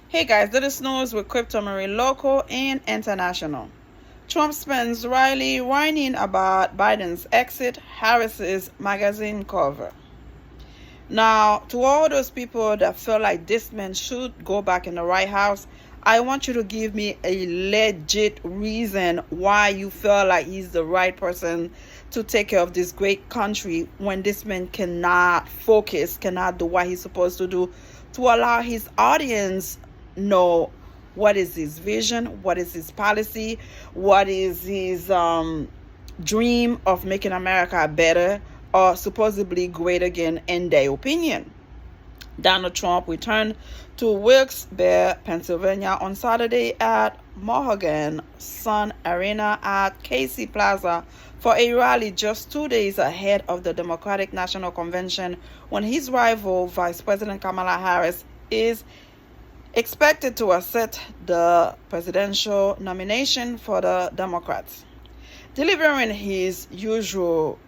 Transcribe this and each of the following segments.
Hey guys, this is news with Crypto Marie local and international. Trump spends Riley whining about Biden's exit, Harris's magazine cover. Now, to all those people that feel like this man should go back in the White House, I want you to give me a legit reason why you feel like he's the right person to take care of this great country when this man cannot focus, cannot do what he's supposed to do, to allow his audience know what is his vision, what is his policy, what is his dream of making America better or supposedly great again in their opinion. Donald Trump returned to Wilkes-Barre, Pennsylvania on Saturday at Mohegan Sun Arena at Casey Plaza for a rally just 2 days ahead of the Democratic National Convention when his rival, Vice President Kamala Harris, is expected to accept the presidential nomination for the Democrats. Delivering his usual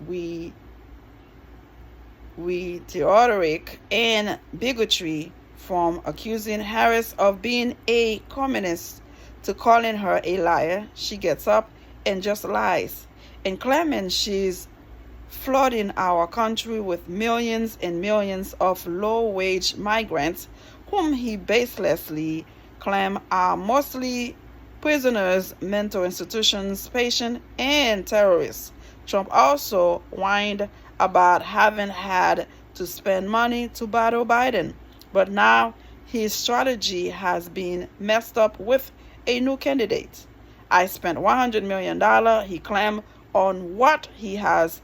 rhetoric and bigotry, from accusing Harris of being a communist to calling her a liar, she gets up and just lies, and claiming she's flooding our country with millions and millions of low-wage migrants whom he baselessly claims are mostly prisoners, mental institutions, patients, and terrorists. Trump also whined about having had to spend money to battle Biden, but now his strategy has been messed up with a new candidate. I spent $100 million, he claimed, on what he has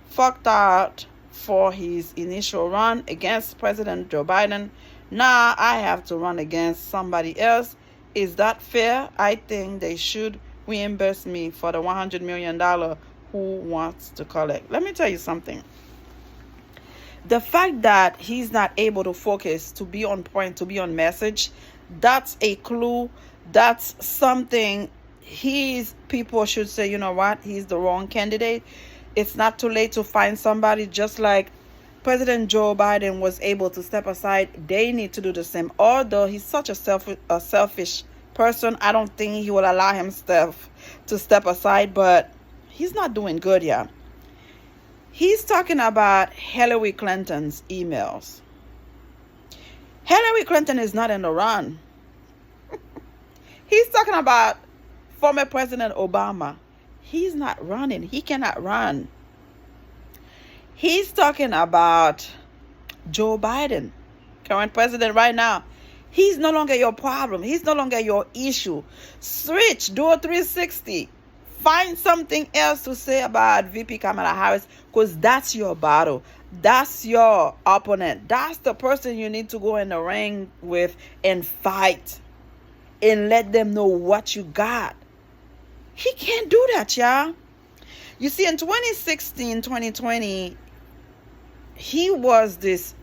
fucked out for his initial run against President Joe Biden. Now I have to run against somebody else. Is that fair? I think they should reimburse me for the $100 million who wants to collect. Let me tell you something. The fact that he's not able to focus, to be on point, to be on message, that's a clue. That's something his people should say, you know what, he's the wrong candidate. It's not too late to find somebody. Just like President Joe Biden was able to step aside, they need to do the same. Although he's such a selfish person, I don't think he will allow himself to step aside, but he's not doing good, yeah. He's talking about Hillary Clinton's emails. Hillary Clinton is not in the run. He's talking about former President Obama. He's not running. He cannot run. He's talking about Joe Biden, current president right now. He's no longer your problem. He's no longer your issue. Switch, do a 360. Find something else to say about VP Kamala Harris, because that's your battle. That's your opponent. That's the person you need to go in the ring with and fight and let them know what you got. He can't do that, y'all. You see, in 2016, 2020, he was this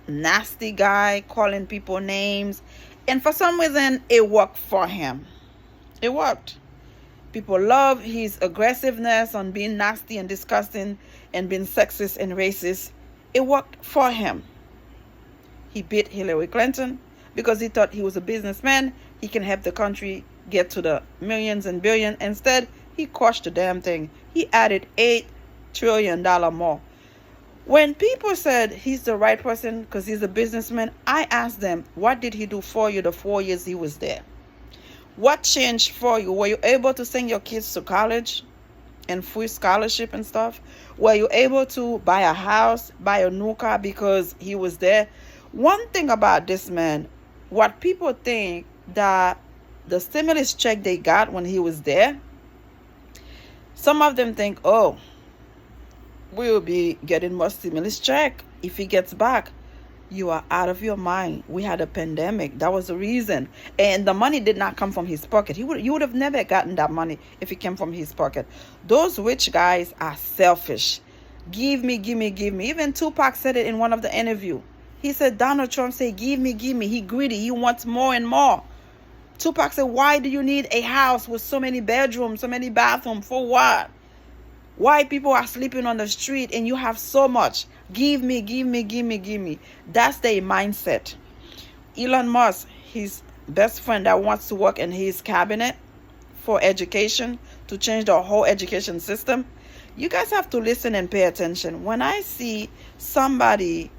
nasty guy calling people names. And for some reason, it worked for him. It worked. People love his aggressiveness on being nasty and disgusting and being sexist and racist. It worked for him. He beat Hillary Clinton because he thought he was a businessman. He can help the country get to the millions and billions. Instead, he crushed the damn thing. He added $8 trillion more. When people said he's the right person because he's a businessman, I asked them, what did he do for you the 4 years he was there? What changed for you? Were you able to send your kids to college and free scholarship and stuff? Were you able to buy a house, buy a new car because he was there? One thing about this man, what people think that the stimulus check they got when he was there, some of them think, oh, we'll be getting more stimulus check if he gets back. You are out of your mind. We had a pandemic. That was the reason. And the money did not come from his pocket. You would have never gotten that money if it came from his pocket. Those rich guys are selfish. Give me, give me, give me. Even Tupac said it in one of the interview. He said, Donald Trump said, give me, give me. He greedy. He wants more and more. Tupac said, why do you need a house with so many bedrooms, so many bathrooms? For what? Why people are sleeping on the street and you have so much? Give me, give me, give me, give me. That's their mindset. Elon Musk, his best friend that wants to work in his cabinet for education to change the whole education system. You guys have to listen and pay attention. When I see somebody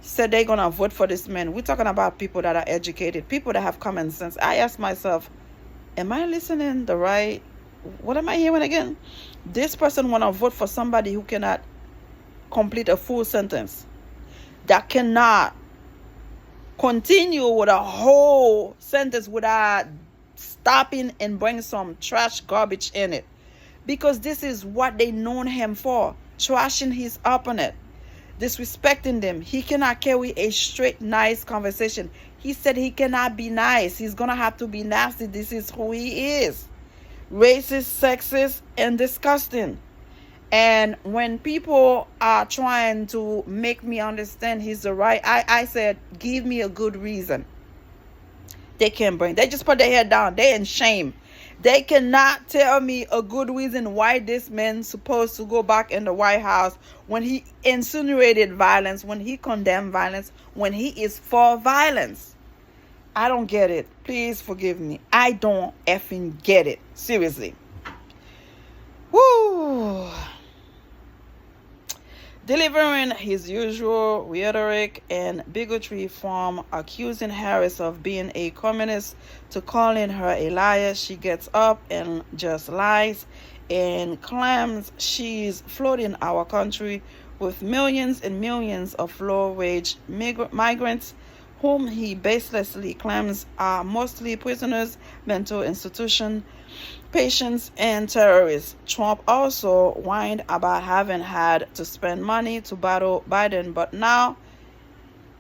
said they're gonna vote for this man, we're talking about people that are educated, people that have common sense. I ask myself, am I listening the right? What am I hearing again? This person wanna vote for somebody who cannot complete a full sentence, that cannot continue with a whole sentence without stopping and bring some trash garbage in it, because this is what they known him for, trashing his opponent, disrespecting them. He cannot carry a straight nice conversation. He said he cannot be nice, he's gonna have to be nasty. This is who he is: racist, sexist, and disgusting. And when people are trying to make me understand he's the right, I said, give me a good reason. They can't bring. They just put their head down. They in shame. They cannot tell me a good reason why this man's supposed to go back in the White House when he insinuated violence, when he condemned violence, when he is for violence. I don't get it. Please forgive me. I don't effing get it. Seriously. Woo. Delivering his usual rhetoric and bigotry, from accusing Harris of being a communist to calling her a liar, she gets up and just lies and claims she's flooding our country with millions and millions of low-wage migrants whom he baselessly claims are mostly prisoners, mental institution patients, and terrorists. Trump also whined about having had to spend money to battle Biden, but now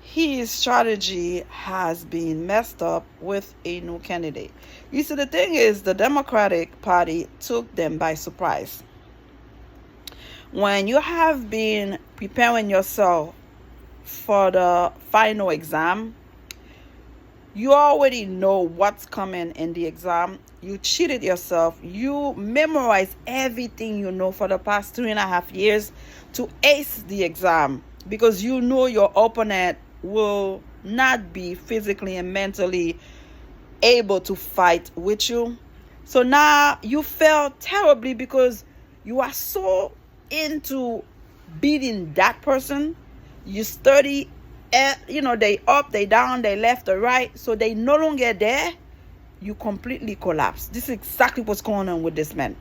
his strategy has been messed up with a new candidate. You see, the thing is, the Democratic Party took them by surprise. When you have been preparing yourself for the final exam, you already know what's coming in the exam. You cheated yourself. You memorized everything you know for the past 3.5 years to ace the exam, because you know your opponent will not be physically and mentally able to fight with you. So now you fail terribly because you are so into beating that person. You study, they up, they down, they left, they right, so they no longer there. You completely collapse. This is exactly what's going on with this man.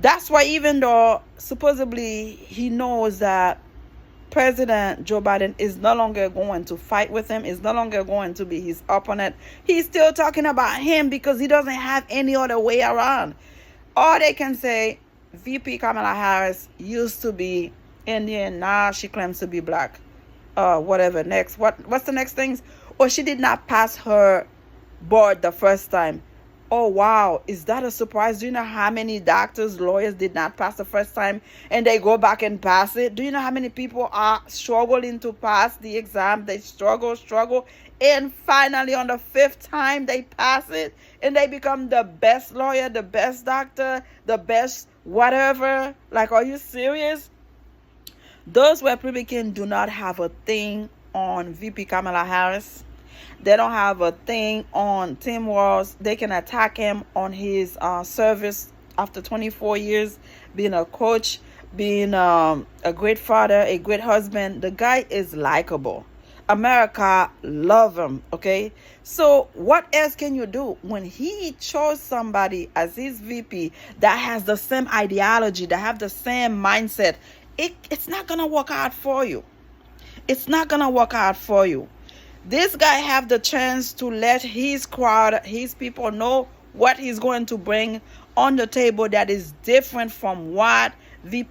That's why, even though supposedly he knows that President Joe Biden is no longer going to fight with him, is no longer going to be his opponent, he's still talking about him because he doesn't have any other way around. Or they can say, VP Kamala Harris used to be Indian, now she claims to be black. Whatever. Next. What's the next things? Or she did not pass her board the first time. Oh wow, is that a surprise? Do you know how many doctors, lawyers did not pass the first time and they go back and pass it? Do you know how many people are struggling to pass the exam? They struggle, and finally on the 5th time they pass it and they become the best lawyer, the best doctor, the best whatever. Like, are you serious? Those Republicans do not have a thing on VP Kamala Harris. They don't have a thing on Tim Walz. They can attack him on his service after 24 years being a coach, being a great father, a great husband. The guy is likable. America love him, okay? So what else can you do when he chose somebody as his VP that has the same ideology, that have the same mindset? It's not going to work out for you. It's not going to work out for you. This guy have the chance to let his crowd, his people know what he's going to bring on the table that is different from what VP